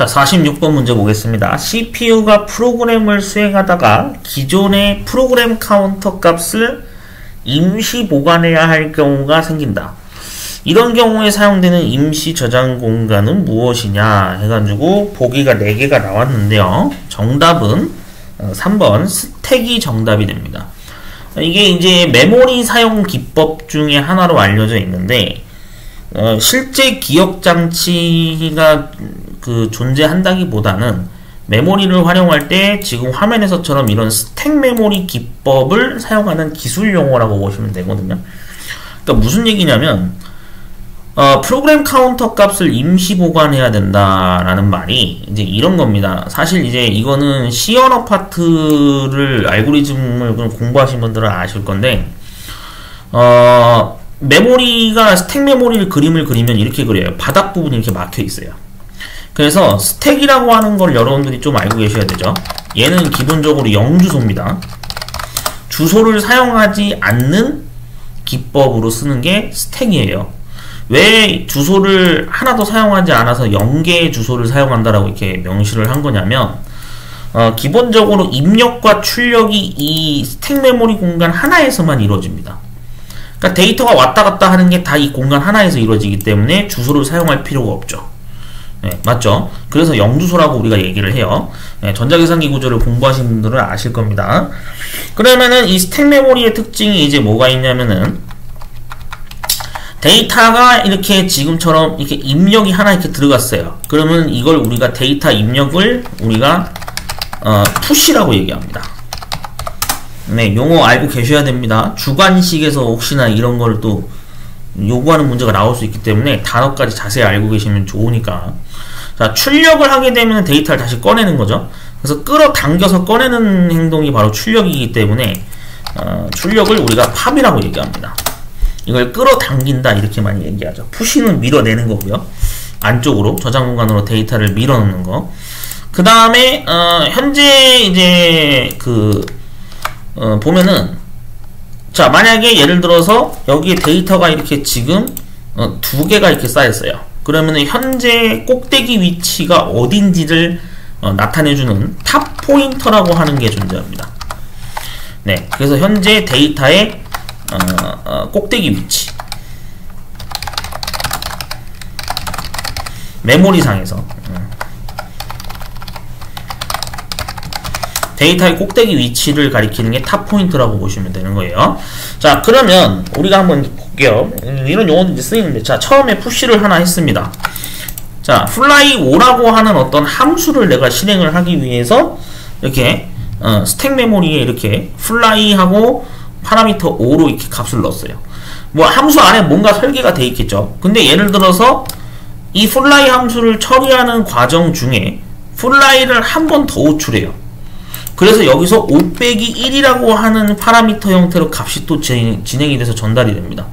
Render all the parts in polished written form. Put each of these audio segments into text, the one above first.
자, 46번 문제 보겠습니다. CPU가 프로그램을 수행하다가 기존의 프로그램 카운터 값을 임시 보관해야 할 경우가 생긴다. 이런 경우에 사용되는 임시 저장 공간은 무엇이냐 해가지고 보기가 4개가 나왔는데요. 정답은 3번 스택이 정답이 됩니다. 이게 이제 메모리 사용 기법 중에 하나로 알려져 있는데 실제 기억 장치가 존재한다기보다는 메모리를 활용할 때 지금 화면에서처럼 이런 스택 메모리 기법을 사용하는 기술 용어라고 보시면 되거든요. 그러니까 무슨 얘기냐면 프로그램 카운터 값을 임시 보관해야 된다라는 말이 이제 이런 겁니다. 사실 이제 이거는 C 언어 파트를 알고리즘을 공부하신 분들은 아실 건데 메모리가 스택 메모리를 그림을 그리면 이렇게 그려요. 바닥 부분이 이렇게 막혀 있어요. 그래서 스택이라고 하는 걸 여러분들이 좀 알고 계셔야 되죠. 얘는 기본적으로 0주소입니다. 주소를 사용하지 않는 기법으로 쓰는 게 스택이에요. 왜 주소를 하나도 사용하지 않아서 0개의 주소를 사용한다라고 이렇게 명시를 한 거냐면 기본적으로 입력과 출력이 이 스택 메모리 공간 하나에서만 이루어집니다. 그러니까 데이터가 왔다 갔다 하는 게 다 이 공간 하나에서 이루어지기 때문에 주소를 사용할 필요가 없죠. 네, 맞죠? 그래서 0주소라고 우리가 얘기를 해요. 네, 전자계산기 구조를 공부하신 분들은 아실 겁니다. 그러면은 이 스택 메모리의 특징이 이제 뭐가 있냐면은 데이터가 이렇게 지금처럼 이렇게 입력이 하나 이렇게 들어갔어요. 그러면 이걸 우리가 데이터 입력을 우리가 푸시라고 얘기합니다. 네, 용어 알고 계셔야 됩니다. 주관식에서 혹시나 이런 걸 또 요구하는 문제가 나올 수 있기 때문에 단어까지 자세히 알고 계시면 좋으니까. 자, 출력을 하게 되면 데이터를 다시 꺼내는 거죠. 그래서 끌어당겨서 꺼내는 행동이 바로 출력이기 때문에 출력을 우리가 팝이라고 얘기합니다. 이걸 끌어당긴다 이렇게 많이 얘기하죠. 푸시는 밀어내는 거고요. 안쪽으로 저장 공간으로 데이터를 밀어넣는 거. 그 다음에 현재 이제 보면은 자, 만약에 예를 들어서 여기에 데이터가 이렇게 지금 2개가 이렇게 쌓였어요. 그러면은 현재 꼭대기 위치가 어딘지를 나타내주는 탑 포인터라고 하는 게 존재합니다. 네, 그래서 현재 데이터의 꼭대기 위치, 메모리상에서 데이터의 꼭대기 위치를 가리키는 게 탑 포인트라고 보시면 되는 거예요. 자, 그러면 우리가 한번 볼게요. 이런 용어도 이제 쓰이는데, 자, 처음에 푸시를 하나 했습니다. 자, fly5라고 하는 어떤 함수를 내가 실행을 하기 위해서 이렇게 스택 메모리에 이렇게 fly하고 파라미터 5로 이렇게 값을 넣었어요. 뭐 함수 안에 뭔가 설계가 돼 있겠죠. 근데 예를 들어서 이 fly 함수를 처리하는 과정 중에 fly를 한 번 더 호출해요. 그래서 여기서 5-1이라고 하는 파라미터 형태로 값이 또 진행이 돼서 전달이 됩니다.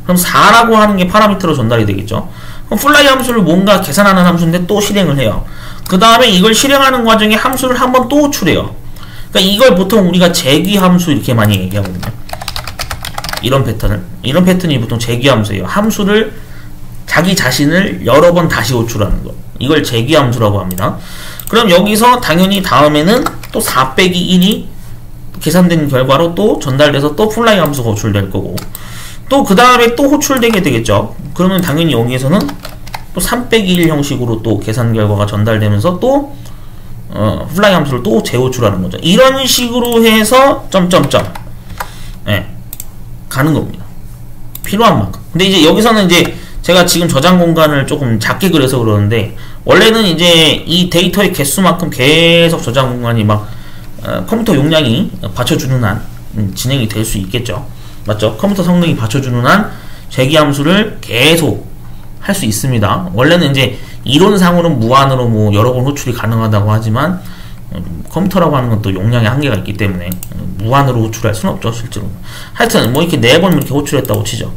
그럼 4라고 하는 게 파라미터로 전달이 되겠죠. 그럼 fly 함수를 뭔가 계산하는 함수인데 또 실행을 해요. 그 다음에 이걸 실행하는 과정에 함수를 한 번 또 호출해요. 그러니까 이걸 보통 우리가 재귀 함수 이렇게 많이 얘기하거든요. 이런 패턴이 보통 재귀 함수예요. 함수를 자기 자신을 여러 번 다시 호출하는 거. 이걸 재귀 함수라고 합니다. 그럼 여기서 당연히 다음에는 또 4-1이 계산된 결과로 또 전달돼서 또 fly 함수가 호출될 거고, 또 그 다음에 또 호출되게 되겠죠. 그러면 당연히 여기에서는 또 3-1 형식으로 또 계산 결과가 전달되면서 또 fly 함수를 또 재호출하는 거죠. 이런 식으로 해서 점점점 가는 겁니다. 필요한 만큼. 근데 이제 여기서는 이제 제가 지금 저장 공간을 조금 작게 그려서 그러는데, 원래는 이제 이 데이터의 개수만큼 계속 저장 공간이 막 컴퓨터 용량이 받쳐주는 한 진행이 될 수 있겠죠. 맞죠? 컴퓨터 성능이 받쳐주는 한 재귀 함수를 계속 할 수 있습니다. 원래는 이제 이론상으로는 무한으로 뭐 여러 번 호출이 가능하다고 하지만 컴퓨터라고 하는 건 또 용량의 한계가 있기 때문에 무한으로 호출할 수는 없죠, 실제로. 하여튼 뭐 이렇게 4번 이렇게 호출했다고 치죠.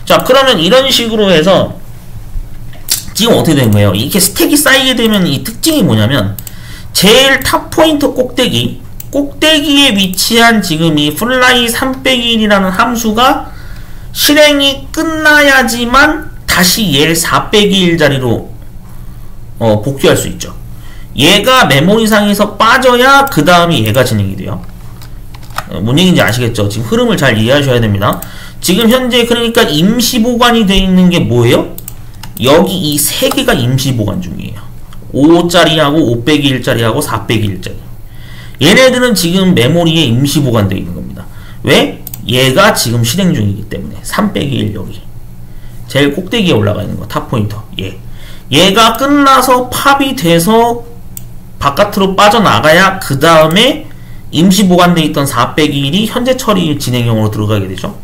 자, 그러면 이런 식으로 해서 지금 어떻게 된 거예요? 이렇게 스택이 쌓이게 되면 이 특징이 뭐냐면, 제일 탑 포인트 꼭대기에 위치한 지금 이 fly 3-1이라는 함수가 실행이 끝나야지만 다시 얘를 4-1 자리로 복귀할 수 있죠. 얘가 메모리상에서 빠져야 그 다음에 얘가 진행이 돼요. 뭔 얘기인지 아시겠죠? 지금 흐름을 잘 이해하셔야 됩니다. 지금 현재 그러니까 임시 보관이 되어 있는 게 뭐예요? 여기 이 세 개가 임시 보관 중이에요. 5짜리하고 5-1짜리하고 4-1짜리. 얘네들은 지금 메모리에 임시 보관되어 있는 겁니다. 왜? 얘가 지금 실행 중이기 때문에. 3-1 여기. 제일 꼭대기에 올라가 있는 거, 탑 포인터. 얘가 끝나서 팝이 돼서 바깥으로 빠져나가야 그 다음에 임시 보관되어 있던 4-1이 현재 처리 진행형으로 들어가게 되죠.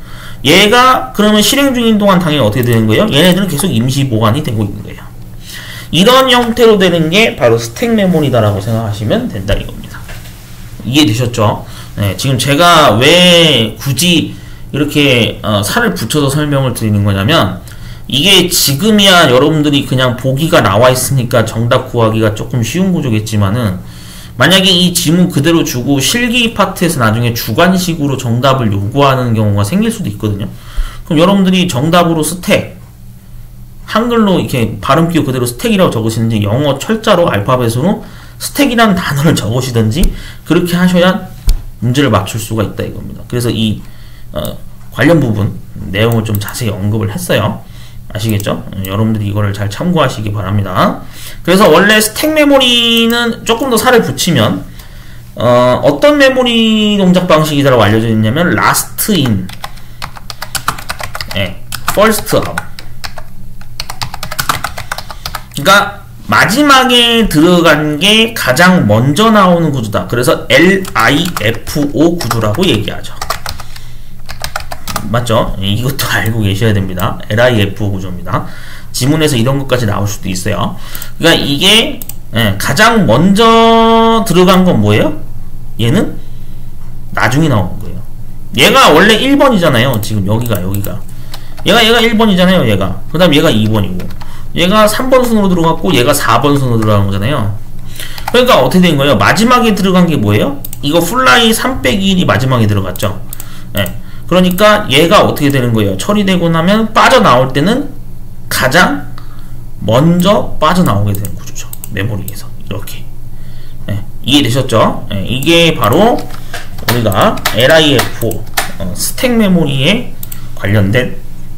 얘가 그러면 실행 중인 동안 당연히 어떻게 되는 거예요? 얘네들은 계속 임시 보관이 되고 있는 거예요. 이런 형태로 되는 게 바로 스택 메모리다라고 생각하시면 된다 이겁니다. 이해되셨죠? 네, 지금 제가 왜 굳이 이렇게 살을 붙여서 설명을 드리는 거냐면 이게 지금이야 여러분들이 그냥 보기가 나와 있으니까 정답 구하기가 조금 쉬운 구조겠지만은 만약에 이 지문 그대로 주고 실기 파트에서 나중에 주관식으로 정답을 요구하는 경우가 생길 수도 있거든요. 그럼 여러분들이 정답으로 스택, 한글로 이렇게 발음 기호 그대로 스택이라고 적으시는지 영어 철자로 알파벳으로 스택이라는 단어를 적으시든지 그렇게 하셔야 문제를 맞출 수가 있다 이겁니다. 그래서 이 관련 부분 내용을 좀 자세히 언급을 했어요. 아시겠죠? 여러분들이 이거를 잘 참고하시기 바랍니다. 그래서 원래 스택 메모리는 조금 더 살을 붙이면 어떤 메모리 동작 방식이라고 알려져 있냐면 last in, first out. 그러니까 마지막에 들어간 게 가장 먼저 나오는 구조다. 그래서 LIFO 구조라고 얘기하죠. 맞죠? 이것도 알고 계셔야 됩니다. LIFO 구조입니다. 지문에서 이런 것까지 나올 수도 있어요. 그러니까 이게 가장 먼저 들어간 건 뭐예요? 얘는 나중에 나오는 거예요. 얘가 원래 1번이잖아요. 지금 여기가 얘가 1번이잖아요. 얘가 그 다음 얘가 2번이고 얘가 3번 순으로 들어갔고 얘가 4번 순으로 들어간 거잖아요. 그러니까 어떻게 된 거예요? 마지막에 들어간 게 뭐예요? 이거 플라이 3-1이 마지막에 들어갔죠. 그러니까 얘가 어떻게 되는 거예요? 처리되고 나면 빠져나올 때는 가장 먼저 빠져나오게 되는 구조죠. 메모리에서 이렇게. 이해되셨죠? 이게 바로 우리가 LIFO 스택 메모리에 관련된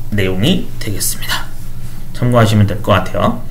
내용이 되겠습니다. 참고하시면 될 것 같아요.